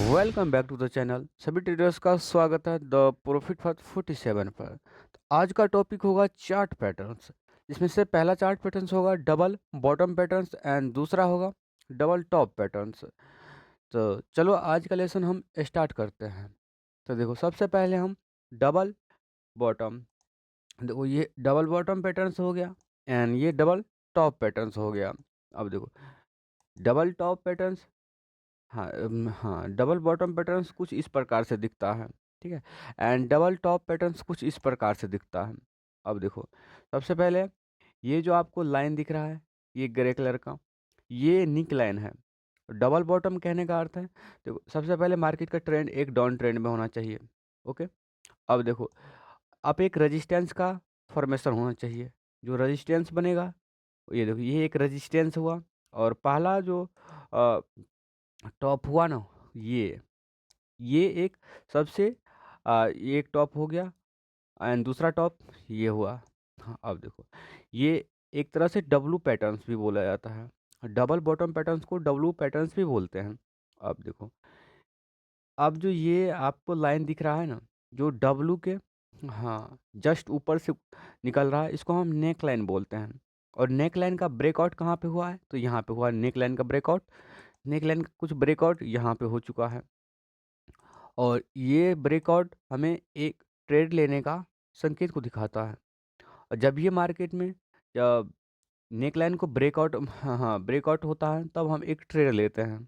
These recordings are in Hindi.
Welcome back to the channel. सभी ट्रेडर्स का स्वागत है द प्रॉफिट फॉर 47 पर। तो आज का टॉपिक होगा चार्ट पैटर्न्स, जिसमें से पहला चार्ट पैटर्न्स होगा डबल बॉटम पैटर्न्स एंड दूसरा होगा डबल टॉप पैटर्न्स। तो चलो आज का लेसन हम स्टार्ट करते हैं। तो देखो, सबसे पहले हम डबल बॉटम, देखो ये डबल बॉटम पैटर्न्स हो गया एंड ये डबल टॉप पैटर्न्स हो गया। अब देखो, डबल टॉप पैटर्न्स, हाँ, डबल बॉटम पैटर्न्स कुछ इस प्रकार से दिखता है, ठीक है। एंड डबल टॉप पैटर्न्स कुछ इस प्रकार से दिखता है। अब देखो, सबसे पहले ये जो आपको लाइन दिख रहा है, ये ग्रे कलर का, ये निक लाइन है। डबल बॉटम कहने का अर्थ है, देखो सबसे पहले मार्केट का ट्रेंड एक डाउन ट्रेंड में होना चाहिए। ओके। अब देखो, आप एक रेजिस्टेंस का फॉर्मेशन होना चाहिए। जो रेजिस्टेंस बनेगा, ये देखो, ये एक रेजिस्टेंस हुआ। और पहला जो टॉप हुआ ना, ये एक सबसे ये एक टॉप हो गया एंड दूसरा टॉप ये हुआ। हाँ, अब देखो, ये एक तरह से डब्लू पैटर्न्स भी बोला जाता है। डबल बॉटम पैटर्न्स को डब्लू पैटर्न्स भी बोलते हैं। अब देखो, अब जो ये आपको लाइन दिख रहा है ना, जो डब्लू के, हाँ, जस्ट ऊपर से निकल रहा है, इसको हम नेक लाइन बोलते हैं। और नेक लाइन का ब्रेकआउट कहाँ पे हुआ है? तो यहाँ पे हुआ नेक लाइन का ब्रेकआउट। नेक लाइन का कुछ ब्रेकआउट यहाँ पे हो चुका है। और ये ब्रेकआउट हमें एक ट्रेड लेने का संकेत को दिखाता है। और जब ये मार्केट में जब नेकलाइन को ब्रेकआउट, हाँ, ब्रेकआउट होता है, तब हम एक ट्रेड लेते हैं।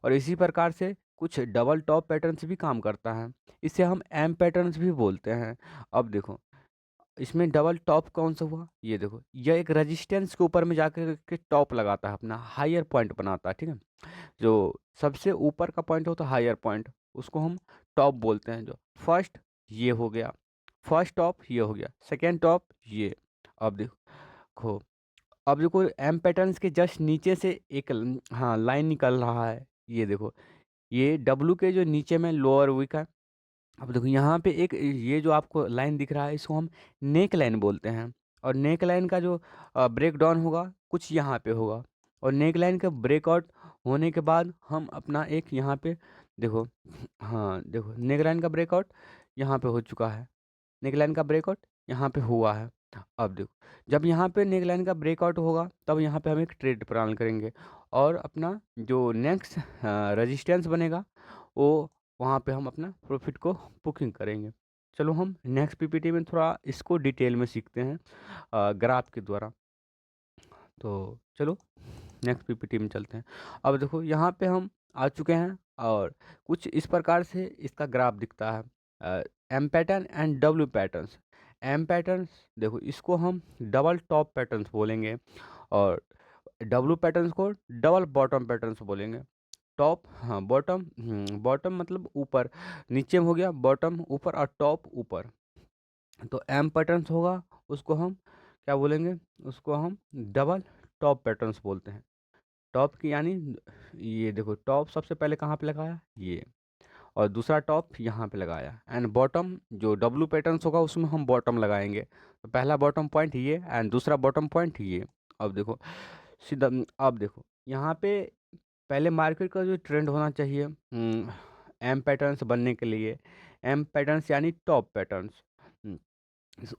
और इसी प्रकार से कुछ डबल टॉप पैटर्न्स भी काम करता है। इसे हम एम पैटर्न्स भी बोलते हैं। अब देखो, इसमें डबल टॉप कौन सा हुआ? ये देखो, यह एक रेजिस्टेंस के ऊपर में जाकर के टॉप लगाता है, अपना हायर पॉइंट बनाता है, ठीक है। जो सबसे ऊपर का पॉइंट होता है हायर पॉइंट, उसको हम टॉप बोलते हैं। जो फर्स्ट ये हो गया, फर्स्ट टॉप ये हो गया, सेकेंड टॉप ये। अब देखो, अब देखो एम पैटर्न्स के जस्ट नीचे से एक हाँ, लाइन निकल रहा है। ये देखो, ये डब्लू के जो नीचे में लोअर विक है। अब देखो, यहाँ पे एक ये जो आपको लाइन दिख रहा है, इसको हम नेक लाइन बोलते हैं। और नेक लाइन का जो ब्रेक डाउन होगा, कुछ यहाँ पे होगा। और नेक लाइन का ब्रेकआउट होने के बाद हम अपना एक यहाँ पे देखो, हाँ देखो, नेक लाइन का ब्रेकआउट यहाँ पे हो चुका है, नेक लाइन का ब्रेकआउट यहाँ पे हुआ है। अब देखो, जब यहाँ पे नेक लाइन का ब्रेकआउट होगा, तब यहाँ पे हम एक ट्रेड प्लान करेंगे। और अपना जो नेक्स्ट रेजिस्टेंस बनेगा, वो वहाँ पे हम अपना प्रॉफिट को बुकिंग करेंगे। चलो हम नेक्स्ट पीपीटी में थोड़ा इसको डिटेल में सीखते हैं ग्राफ के द्वारा। तो चलो नेक्स्ट पीपीटी में चलते हैं। अब देखो, यहाँ पे हम आ चुके हैं और कुछ इस प्रकार से इसका ग्राफ दिखता है। M pattern and W patterns. M patterns, देखो इसको हम डबल टॉप पैटर्न्स बोलेंगे। और डब्ल्यू पैटर्न्स को डबल बॉटम पैटर्न्स बोलेंगे। टॉप, हाँ, बॉटम, बॉटम मतलब ऊपर, नीचे में हो गया, बॉटम ऊपर और टॉप ऊपर। तो एम पैटर्न्स होगा, उसको हम क्या बोलेंगे? उसको हम डबल टॉप पैटर्न्स बोलते हैं। टॉप की यानी, ये देखो, टॉप सबसे पहले कहाँ पे लगाया? ये। और दूसरा टॉप यहाँ पे लगाया। एंड बॉटम जो डब्लू पैटर्न्स होगा, उसमें हम बॉटम लगाएंगे। तो पहला बॉटम पॉइंट ये एंड दूसरा बॉटम पॉइंट ये। अब देखो सीधा, अब देखो यहाँ पे पहले मार्केट का जो ट्रेंड होना चाहिए एम पैटर्न्स बनने के लिए, एम पैटर्न्स यानी टॉप पैटर्न्स,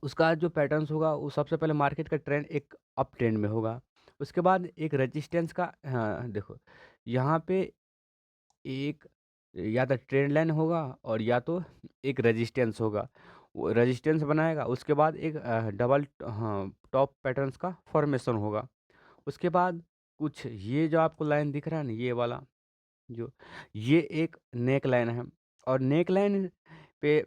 उसका जो पैटर्न्स होगा, वो सबसे पहले मार्केट का ट्रेंड एक अप ट्रेंड में होगा। उसके बाद एक रेजिस्टेंस का, हाँ देखो, यहाँ पे एक या तो ट्रेंड लाइन होगा और या तो एक रेजिस्टेंस होगा। वो रेजिस्टेंस बनाएगा, उसके बाद एक डबल, हाँ, टॉप पैटर्न्स का फॉर्मेशन होगा। उसके बाद कुछ ये जो आपको लाइन दिख रहा है ना, ये वाला, जो ये एक नेक लाइन है। और नेक लाइन पे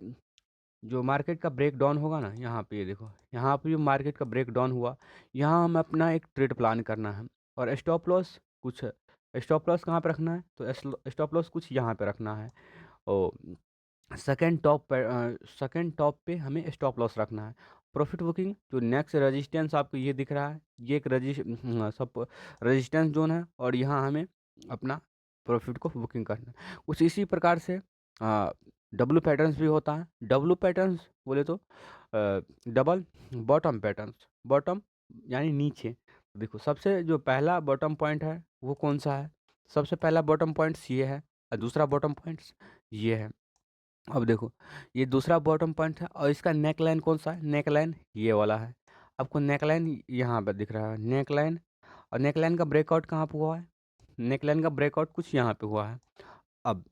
जो मार्केट का ब्रेक डाउन होगा ना, यहाँ पे ये देखो, यहाँ पे जो मार्केट का ब्रेक डाउन हुआ, यहाँ हम अपना एक ट्रेड प्लान करना है। और स्टॉप लॉस कुछ, स्टॉप लॉस कहाँ पे रखना है? तो स्टॉप लॉस कुछ यहाँ पे रखना है। और सेकंड टॉप पे हमें स्टॉप लॉस रखना है। प्रॉफिट बुकिंग, जो नेक्स्ट रेजिस्टेंस आपको ये दिख रहा है, ये एक सब रेजिस्टेंस जोन है। और यहाँ हमें अपना प्रॉफिट को बुकिंग करना है। कुछ इसी प्रकार से डब्लू पैटर्न्स भी होता है। डब्लू पैटर्न्स बोले तो डबल बॉटम पैटर्न्स, बॉटम यानी नीचे। देखो, सबसे जो पहला बॉटम पॉइंट है वो कौन सा है? सबसे पहला बॉटम पॉइंट्स ये है। दूसरा बॉटम पॉइंट्स ये है। अब देखो ये दूसरा बॉटम पॉइंट है और इसका नेक लाइन कौन सा है, नेक लाइन ये वाला है। आपको नेक लाइन यहाँ पर दिख रहा है, नेक लाइन। और नेक लाइन का ब्रेकआउट कहाँ पे हुआ है, नेक लाइन का ब्रेकआउट कुछ यहाँ पे हुआ है। अब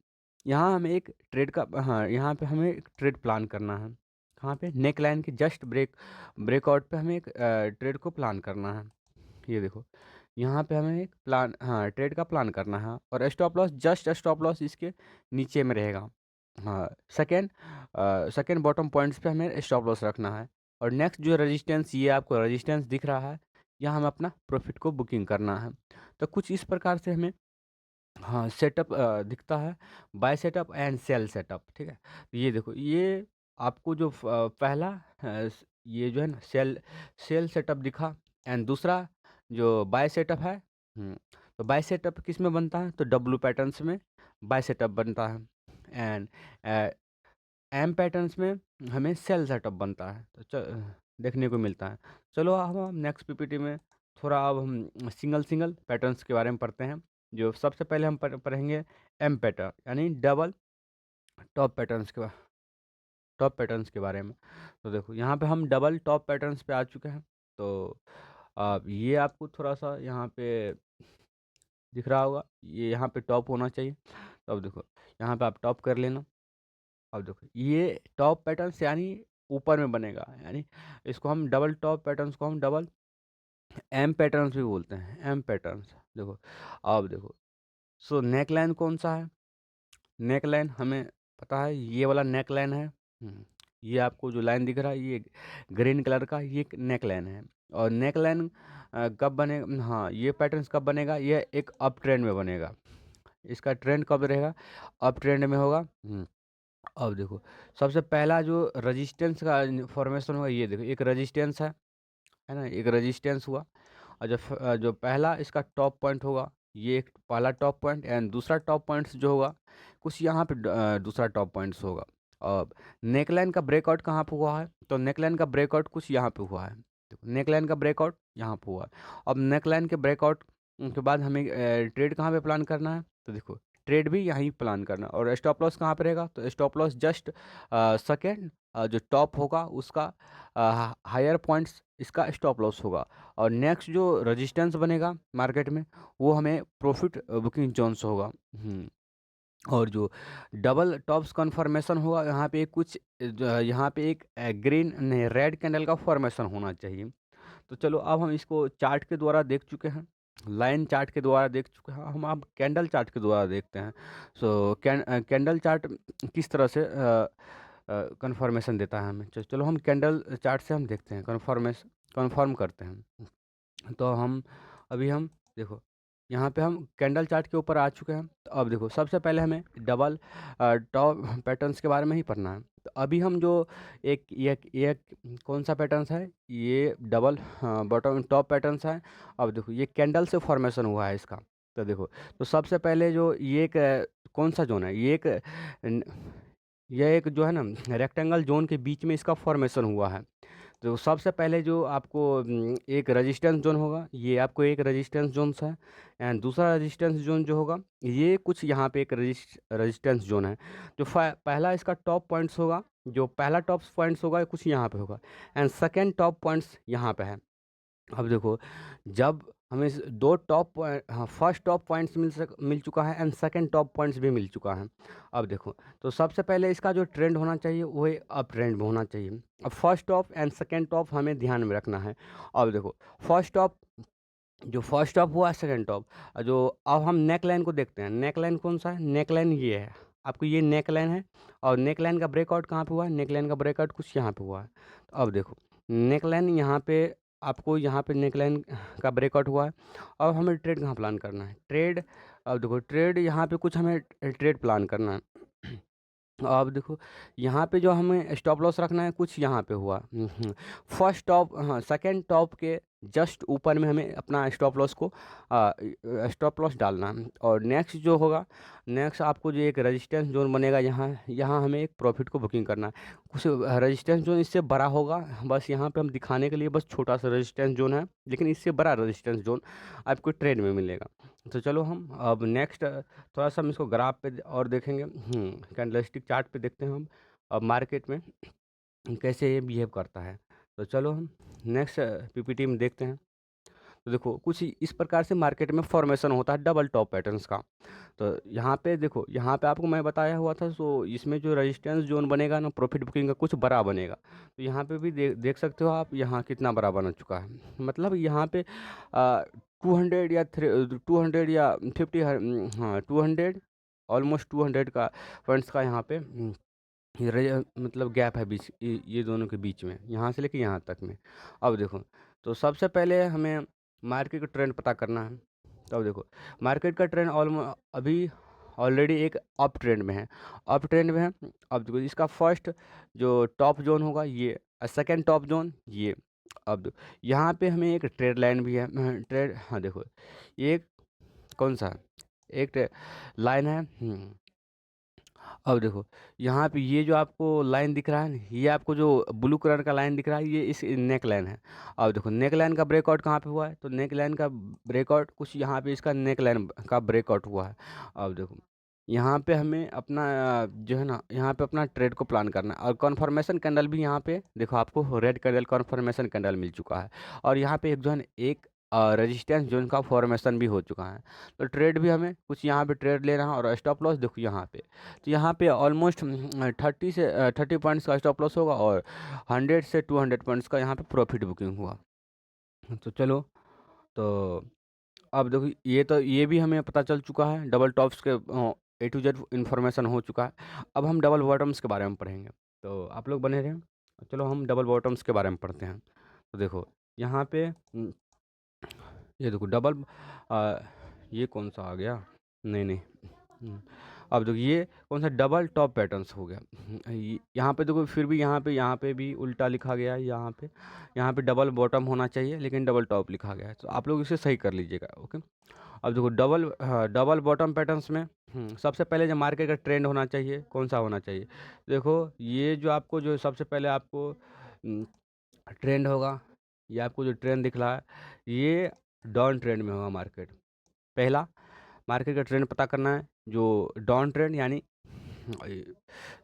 यहाँ हमें एक ट्रेड का, हाँ यहाँ पे हमें एक ट्रेड प्लान करना है। कहाँ पे, नेक लाइन के जस्ट ब्रेकआउट पे हमें एक ट्रेड को प्लान करना है। ये देखो यहाँ पे हमें एक प्लान, हाँ ट्रेड का प्लान करना है। और stop loss, just stop loss इसके नीचे में रहेगा। हाँ सेकेंड बॉटम पॉइंट्स पे हमें स्टॉप लॉस रखना है। और नेक्स्ट जो रेजिस्टेंस, ये आपको रेजिस्टेंस दिख रहा है, यहाँ हमें अपना प्रॉफिट को बुकिंग करना है। तो कुछ इस प्रकार से हमें, हाँ सेटअप दिखता है, buy setup and sell setup, ठीक है। तो ये देखो ये आपको जो पहला ये जो है ना सेल सेल सेटअप दिखा, एंड दूसरा जो बाय सेटअप है। तो बाय सेटअप किस में बनता है, तो डब्लू पैटर्न्स में बाय सेटअप बनता है। एंड एम पैटर्न्स में हमें सेल सेटअप बनता है। तो देखने को मिलता है। चलो अब हम नेक्स्ट पीपीटी में थोड़ा अब हम सिंगल सिंगल पैटर्न्स के बारे में पढ़ते हैं। जो सबसे पहले हम पढ़ेंगे एम पैटर्न, यानी डबल टॉप पैटर्न्स के टॉप पैटर्न्स के बारे में। तो देखो यहाँ पे हम डबल टॉप पैटर्न्स पे आ चुके हैं। तो ये आपको थोड़ा सा यहाँ पे दिख रहा होगा, ये यहाँ पे टॉप होना चाहिए। तो अब देखो यहाँ पे आप टॉप कर लेना। अब देखो ये टॉप पैटर्न्स यानी ऊपर में बनेगा, यानी इसको हम डबल टॉप पैटर्न्स को हम डबल एम पैटर्न्स भी बोलते हैं, एम पैटर्न्स। देखो अब देखो, सो नेक लाइन कौन सा है, नेक लाइन हमें पता है ये वाला नेक लाइन है। ये आपको जो लाइन दिख रहा है ये ग्रीन कलर का, ये एक नेक लाइन है। और नेक लाइन कब बनेगा, हाँ ये पैटर्न्स कब बनेगा, ये एक अप ट्रेंड में बनेगा। इसका ट्रेंड कब रहेगा, अप ट्रेंड में होगा। अब देखो सबसे पहला जो रेजिस्टेंस का फॉर्मेशन होगा, ये देखो एक रेजिस्टेंस है ना, एक रेजिस्टेंस हुआ। और जो पहला इसका टॉप पॉइंट होगा, ये एक पहला टॉप पॉइंट, एंड दूसरा टॉप पॉइंट्स जो होगा कुछ यहाँ पे दूसरा टॉप पॉइंट्स होगा। अब नेकलाइन का ब्रेकआउट कहाँ पे हुआ है, तो नेकलाइन का ब्रेकआउट कुछ यहाँ पे हुआ है। देखो नेकलाइन का ब्रेकआउट यहाँ पे हुआ है। अब नेकलाइन के ब्रेकआउट के बाद हमें ट्रेड कहाँ पे प्लान करना है, तो देखो ट्रेड भी यहीं प्लान करना। और स्टॉप लॉस कहाँ पे रहेगा, तो स्टॉप लॉस जस्ट सेकेंड जो टॉप होगा उसका हायर पॉइंट्स इसका स्टॉप लॉस होगा। और नेक्स्ट जो रेजिस्टेंस बनेगा मार्केट में वो हमें प्रॉफिट बुकिंग जोन्स होगा। और जो डबल टॉप्स कन्फर्मेशन होगा, यहाँ पे कुछ यहाँ पे एक ग्रीन नहीं रेड कैंडल का फॉर्मेशन होना चाहिए। तो चलो अब हम इसको चार्ट के द्वारा देख चुके हैं, लाइन चार्ट के द्वारा देख चुके हैं, हम अब कैंडल चार्ट के द्वारा देखते हैं। सो कैंडल चार्ट किस तरह से कन्फर्मेशन देता है हमें। चलो हम कैंडल चार्ट से हम देखते हैं, कन्फर्म करते हैं। तो हम देखो यहाँ पे हम कैंडल चार्ट के ऊपर आ चुके हैं। तो अब देखो सबसे पहले हमें डबल टॉप पैटर्न्स के बारे में ही पढ़ना है। तो अभी हम जो एक कौन सा पैटर्न्स है, ये डबल बॉटम टॉप पैटर्न्स है। अब देखो ये कैंडल से फॉर्मेशन हुआ है इसका। तो देखो तो सबसे पहले जो ये एक कौन सा जोन है, यह एक जो है ना रेक्टेंगल जोन के बीच में इसका फॉर्मेशन हुआ है। तो सबसे पहले जो आपको एक रेजिस्टेंस जोन होगा, ये आपको एक रेजिस्टेंस जोन है। एंड दूसरा रेजिस्टेंस जोन जो होगा ये कुछ यहाँ पे एक रेजिस्टेंस जोन है। जो पहला इसका टॉप पॉइंट्स होगा, जो पहला टॉप पॉइंट्स होगा कुछ यहाँ पे होगा, एंड सेकेंड टॉप पॉइंट्स यहाँ पे है। अब देखो जब हमें दो टॉप पॉइंट, हाँ फर्स्ट टॉप पॉइंट्स मिल चुका है, एंड सेकंड टॉप पॉइंट्स भी मिल चुका है। अब देखो तो सबसे पहले इसका जो ट्रेंड होना चाहिए वो अप ट्रेंड में होना चाहिए। अब first top and second top हमें ध्यान में रखना है। अब देखो फर्स्ट टॉप हुआ, सेकंड टॉप जो, अब हम नेक लाइन को देखते हैं। नेक लाइन कौन सा है, नेक लाइन ये है, आपको ये नेक लाइन है। और नेक लाइन का ब्रेकआउट कहाँ पे हुआ है, नेक लाइन का ब्रेकआउट कुछ यहाँ पे हुआ है। तो अब देखो नेक लाइन यहाँ पे, आपको यहाँ पे नेक लाइन का ब्रेकआउट हुआ है। अब हमें ट्रेड कहाँ प्लान करना है, ट्रेड, अब देखो ट्रेड यहाँ पे कुछ हमें ट्रेड प्लान करना है। अब देखो यहाँ पे जो हमें स्टॉप लॉस रखना है कुछ यहाँ पे हुआ। फर्स्ट टॉप, हाँ सेकंड टॉप के जस्ट ऊपर में हमें अपना स्टॉप लॉस डालना है। और नेक्स्ट जो होगा, नेक्स्ट आपको जो एक रेजिस्टेंस जोन बनेगा, यहाँ यहाँ हमें एक प्रॉफिट को बुकिंग करना है। कुछ रेजिस्टेंस जोन इससे बड़ा होगा, बस यहाँ पे हम दिखाने के लिए बस छोटा सा रेजिस्टेंस जोन है, लेकिन इससे बड़ा रेजिस्टेंस जोन आपको ट्रेड में मिलेगा। तो चलो हम अब नेक्स्ट थोड़ा सा हम इसको ग्राफ पे और देखेंगे, कैंडलस्टिक चार्ट पे देखते हैं हम अब मार्केट में कैसे ये बिहेव करता है। तो चलो हम नेक्स्ट पीपीटी में देखते हैं। तो देखो कुछ इस प्रकार से मार्केट में फॉर्मेशन होता है डबल टॉप पैटर्न्स का। तो यहाँ पे देखो, यहाँ पे आपको मैं बताया हुआ था, सो इसमें जो रेजिस्टेंस जोन बनेगा ना प्रॉफिट बुकिंग का कुछ बड़ा बनेगा। तो यहाँ पे भी देख सकते हो आप, यहाँ कितना बड़ा बन चुका है। मतलब यहाँ पे 200 या 200 या 50, हाँ 200, ऑलमोस्ट 200 का पॉइंट्स का यहाँ पे मतलब गैप है बीच, ये दोनों के बीच में, यहाँ से लेके यहाँ तक में। अब देखो, तो सबसे पहले हमें मार्केट का ट्रेंड पता करना है। तो अब देखो, मार्केट का ट्रेंड अभी ऑलरेडी एक अप ट्रेंड में है, अप ट्रेंड में है। अब देखो इसका फर्स्ट जो टॉप जोन होगा ये, सेकंड टॉप जोन ये। अब यहाँ पे हमें एक ट्रेड लाइन भी है, ट्रेड, हाँ देखो ये कौन सा, एक लाइन है। अब देखो यहाँ पे ये जो आपको लाइन दिख रहा है ना, ये आपको जो ब्लू कलर का लाइन दिख रहा है, ये इस नेक लाइन है। अब देखो नेक लाइन का ब्रेकआउट कहाँ पे हुआ है, तो नेक लाइन का ब्रेकआउट कुछ यहाँ पे इसका नेक लाइन का ब्रेकआउट हुआ है। अब देखो यहाँ पे हमें अपना जो है ना, यहाँ पे अपना ट्रेड को प्लान करना है। और कन्फर्मेशन कैंडल भी यहाँ पे देखो, आपको रेड कैंडल कन्फर्मेशन कैंडल मिल चुका है। और यहाँ पे एक जो है ना, एक रेजिस्टेंस जोन का फॉर्मेशन भी हो चुका है। तो ट्रेड भी हमें कुछ यहाँ पे ट्रेड लेना है। और स्टॉप लॉस देखो यहाँ पे, तो यहाँ पे ऑलमोस्ट 30 पॉइंट्स का स्टॉप लॉस होगा, और 100 से 200 पॉइंट्स का यहाँ पे प्रॉफिट बुकिंग हुआ। तो चलो, तो अब देखो ये भी हमें पता चल चुका है, डबल टॉप्स के A to Z इन्फॉर्मेशन हो चुका है। अब हम डबल बॉटम्स के बारे में पढ़ेंगे, तो आप लोग बने रहें। चलो हम डबल बॉटम्स के बारे में पढ़ते हैं। तो देखो यहाँ पे ये देखो डबल, ये कौन सा आ गया, नहीं नहीं, अब देखो ये कौन सा डबल टॉप पैटर्न्स हो गया। यहाँ पे देखो फिर भी यहाँ पे भी उल्टा लिखा गया है। यहाँ पे डबल बॉटम होना चाहिए, लेकिन डबल टॉप लिखा गया है, तो आप लोग इसे सही कर लीजिएगा। ओके, अब देखो डबल बॉटम पैटर्न्स में सबसे पहले जो मार्केट का ट्रेंड होना चाहिए, कौन सा होना चाहिए, देखो ये जो आपको जो सबसे पहले आपको ट्रेंड होगा, ये आपको जो ट्रेंड दिख रहा है, ये डाउन ट्रेंड में होगा मार्केट। पहला मार्केट का ट्रेंड पता करना है, जो डाउन ट्रेंड, यानी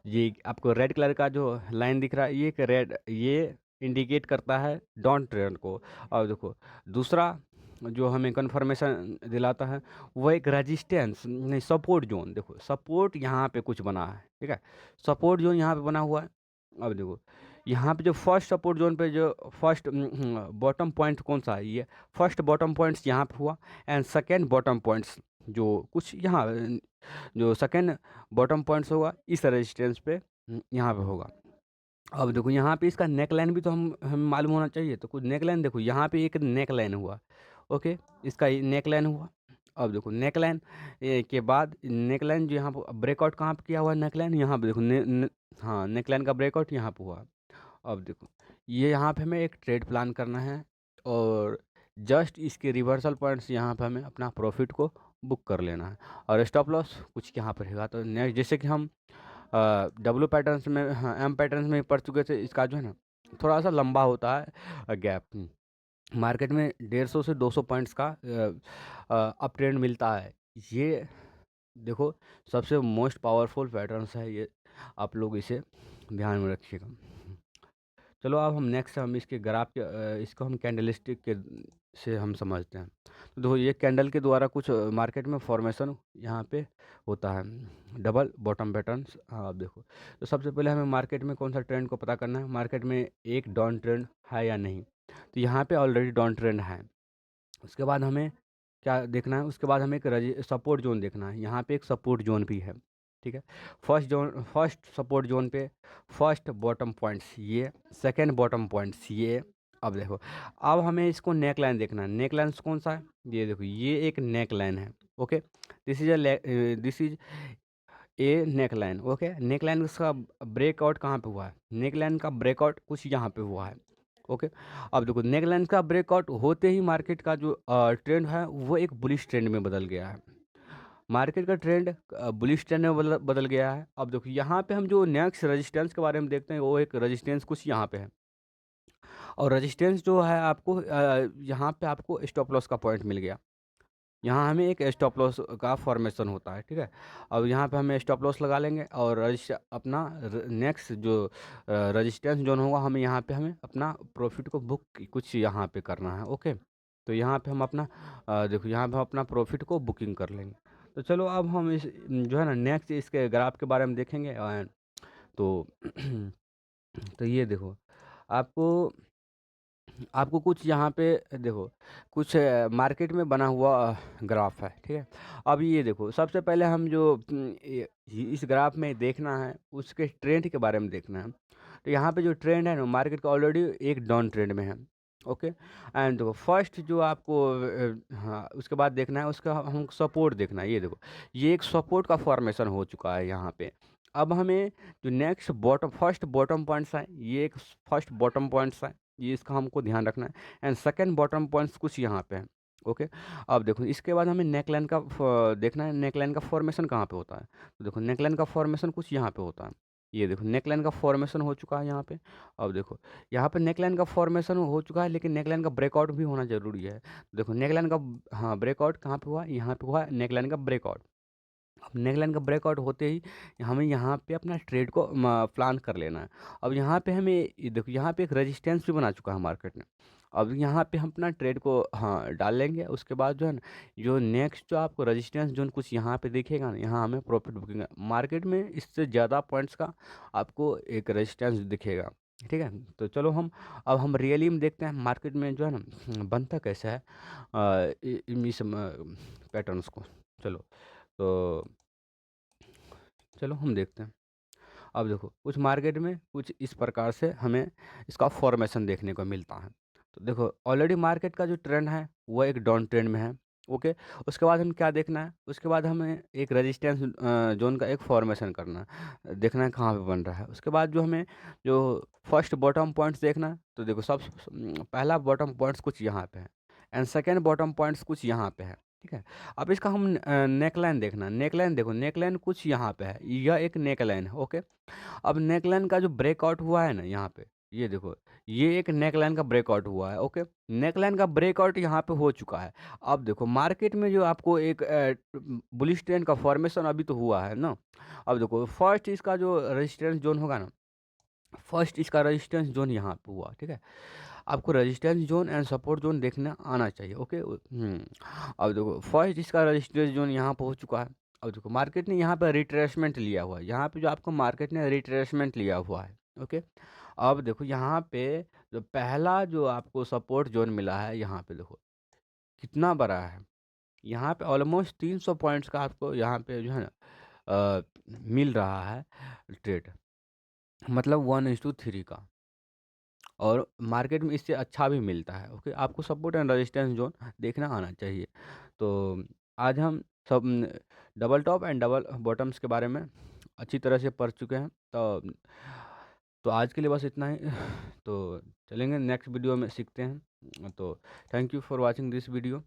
ये आपको रेड कलर का जो लाइन दिख रहा है, ये एक रेड, ये इंडिकेट करता है डाउन ट्रेंड को। और देखो दूसरा जो हमें कंफर्मेशन दिलाता है, वो एक रेजिस्टेंस नहीं, सपोर्ट जोन। देखो सपोर्ट यहाँ पे कुछ बना है, ठीक है, सपोर्ट जोन यहाँ पे बना हुआ है। अब देखो यहाँ पे जो फर्स्ट सपोर्ट जोन पे जो फर्स्ट बॉटम पॉइंट कौन सा है, ये फर्स्ट बॉटम पॉइंट्स यहाँ पे हुआ, एंड सेकेंड बॉटम पॉइंट्स जो कुछ यहाँ जो सेकेंड बॉटम पॉइंट्स होगा इस रेजिस्टेंस पे यहाँ पे होगा। अब देखो यहाँ पे इसका नेक लाइन भी तो हम मालूम होना चाहिए। तो कुछ नेक लाइन देखो, यहाँ पे एक नेक लाइन हुआ, ओके, इसका नेक लाइन हुआ। अब देखो नेक लाइन के बाद नेक लाइन जो यहाँ पर ब्रेकआउट कहाँ पे किया हुआ है, नेक लाइन यहाँ पे देखो हाँ नेक लाइन का ब्रेकआउट यहाँ पे हुआ। अब देखो ये यहाँ पे हमें एक ट्रेड प्लान करना है, और जस्ट इसके रिवर्सल पॉइंट्स यहाँ पे हमें अपना प्रॉफिट को बुक कर लेना है। और स्टॉप लॉस कुछ यहाँ पर रहेगा। तो नेक्स्ट जैसे कि हम डब्ल्यू पैटर्न्स में, हाँ एम पैटर्न्स में पढ़ चुके थे, इसका जो है ना थोड़ा सा लंबा होता है गैप। मार्केट में 150 से 200 पॉइंट्स का अप ट्रेंड मिलता है। ये देखो सबसे मोस्ट पावरफुल पैटर्न्स है ये, आप लोग इसे ध्यान में रखिएगा। चलो अब हम नेक्स्ट हम इसके ग्राफ के इसको हम कैंडलस्टिक के से हम समझते हैं। तो देखो ये कैंडल के द्वारा कुछ मार्केट में फॉर्मेशन यहाँ पे होता है, डबल बॉटम पैटर्न्स। हाँ अब देखो, तो सबसे पहले हमें मार्केट में कौन सा ट्रेंड को पता करना है, मार्केट में एक डाउन ट्रेंड है या नहीं। तो यहाँ पे ऑलरेडी डाउन ट्रेंड है। उसके बाद हमें क्या देखना है, उसके बाद हमें एक सपोर्ट जोन देखना है। यहाँ पे एक सपोर्ट जोन भी है, ठीक है। फर्स्ट सपोर्ट जोन पे फर्स्ट बॉटम पॉइंट्स ये, सेकंड बॉटम पॉइंट्स ये। अब देखो, अब हमें इसको नेक लाइन देखना है। नेक लाइन कौन सा है, ये देखो ये एक नेक लाइन है, okay, this is a neck line, okay. Neck line का ब्रेकआउट कहाँ पे हुआ है, नेक लाइन का ब्रेकआउट कुछ यहाँ पे हुआ है, ओके। अब देखो नेकलाइन का ब्रेकआउट होते ही मार्केट का जो ट्रेंड है वो एक बुलिश ट्रेंड में बदल गया है। मार्केट का ट्रेंड बुलिश ट्रेंड में बदल बदल गया है। अब देखो यहाँ पे हम जो नेक्स्ट रेजिस्टेंस के बारे में देखते हैं वो एक रेजिस्टेंस कुछ यहाँ पे है। और रेजिस्टेंस जो है आपको यहाँ पे आपको स्टॉप लॉस का पॉइंट मिल गया। यहाँ हमें एक स्टॉप लॉस का फॉर्मेशन होता है, ठीक है। अब यहाँ पे हमें स्टॉप लॉस लगा लेंगे और अपना नेक्स्ट जो रेजिस्टेंस जोन होगा हमें यहाँ पे हमें अपना प्रॉफिट को बुक कुछ यहाँ पे करना है। ओके, तो यहाँ पे हम अपना देखो यहाँ पे हम अपना प्रॉफिट को बुकिंग कर लेंगे। तो चलो अब हम इस जो है ना नेक्स्ट इसके ग्राफ के बारे में देखेंगे। तो तो ये देखो आपको आपको कुछ यहाँ पे देखो कुछ मार्केट में बना हुआ ग्राफ है, ठीक है। अब ये देखो सबसे पहले हम जो इस ग्राफ में देखना है उसके ट्रेंड के बारे में देखना है। तो यहाँ पे जो ट्रेंड है ना मार्केट का ऑलरेडी एक डाउन ट्रेंड में है। ओके, एंड देखो फर्स्ट जो आपको हाँ उसके बाद देखना है उसका हम सपोर्ट देखना है। ये देखो ये एक सपोर्ट का फॉर्मेशन हो चुका है यहाँ पे। अब हमें जो next bottom first bottom points है ये एक फर्स्ट बॉटम पॉइंट्स है, ये इसका हमको ध्यान रखना है। एंड सेकंड बॉटम पॉइंट्स कुछ यहाँ पे हैं। ओके, अब देखो इसके बाद हमें नेकलाइन का देखना है नेकलाइन का फॉर्मेशन कहाँ पे होता है। तो देखो नेकलाइन का फॉर्मेशन कुछ यहाँ पे होता है। ये देखो नेकलाइन का फॉर्मेशन हो चुका है यहाँ पे। अब देखो यहाँ पे नेकलाइन का फॉर्मेशन हो चुका है लेकिन नेकलाइन का ब्रेकआउट भी होना जरूरी है। देखो नेकलाइन का हाँ ब्रेकआउट कहाँ पे हुआ, यहाँ पे हुआ नेकलाइन का ब्रेकआउट। अब नेकलाइन का ब्रेकआउट होते ही हमें यहाँ पे अपना ट्रेड को प्लान कर लेना है। अब यहाँ पे हमें देखो यहाँ पे एक रेजिस्टेंस भी बना चुका है मार्केट ने। अब यहाँ पे हम अपना ट्रेड को हाँ डाल लेंगे। उसके बाद जो है ना जो नेक्स्ट जो आपको रेजिस्टेंस जोन कुछ यहाँ पे दिखेगा ना यहाँ हमें प्रॉफिट बुकिंग मार्केट में इससे ज़्यादा पॉइंट्स का आपको एक रेजिस्टेंस दिखेगा, ठीक है। तो चलो अब हम रियली में देखते हैं मार्केट में जो है ना बनता कैसा है इस पैटर्न्स को। चलो तो चलो हम देखते हैं। अब देखो कुछ मार्केट में कुछ इस प्रकार से हमें इसका फॉर्मेशन देखने को मिलता है। तो देखो ऑलरेडी मार्केट का जो ट्रेंड है वो एक डाउन ट्रेंड में है। ओके, उसके बाद हम क्या देखना है, उसके बाद हमें एक रेजिस्टेंस जोन का एक फॉर्मेशन करना है, देखना है कहाँ पे बन रहा है। उसके बाद जो हमें जो फर्स्ट बॉटम पॉइंट्स देखना है। तो देखो पहला बॉटम पॉइंट्स कुछ यहाँ पे है एंड सेकेंड बॉटम पॉइंट्स कुछ यहाँ पे है, ठीक है। अब इसका हम नेकलाइन देखना, नेकलाइन देखो नेकलाइन कुछ यहाँ पे है, यह एक नेकलाइन है। ओके, अब नेकलाइन का जो ब्रेकआउट हुआ है ना यहाँ पे ये देखो ये एक नेकलाइन का ब्रेकआउट हुआ है। ओके, नेकलाइन का ब्रेकआउट यहाँ पे हो चुका है। अब देखो मार्केट में जो आपको एक बुलिश ट्रेंड का फॉर्मेशन अभी तो हुआ है ना। अब देखो फर्स्ट इसका जो रेजिस्टेंस जोन होगा ना फर्स्ट इसका रेजिस्टेंस जोन यहाँ पे हुआ, ठीक है। आपको resistance zone and support zone देखना आना चाहिए। ओके, अब देखो फर्स्ट इसका रेजिस्टेंस जोन यहाँ पे हो चुका है। अब देखो मार्केट ने यहाँ पे रिट्रेसमेंट लिया हुआ है, यहाँ पे जो आपको मार्केट ने रिट्रेसमेंट लिया हुआ है। ओके, अब देखो यहाँ पे जो पहला जो आपको सपोर्ट जोन मिला है यहाँ पे देखो कितना बड़ा है। यहाँ पे ऑलमोस्ट 300 पॉइंट्स का आपको यहाँ पे जो है ना मिल रहा है ट्रेड, मतलब 1:3 का। और मार्केट में इससे अच्छा भी मिलता है। ओके, आपको सपोर्ट एंड रेजिस्टेंस जोन देखना आना चाहिए। तो आज हम सब double top and double bottoms के बारे में अच्छी तरह से पढ़ चुके हैं। तो आज के लिए बस इतना ही। तो चलेंगे नेक्स्ट वीडियो में सीखते हैं। तो thank you for watching this video.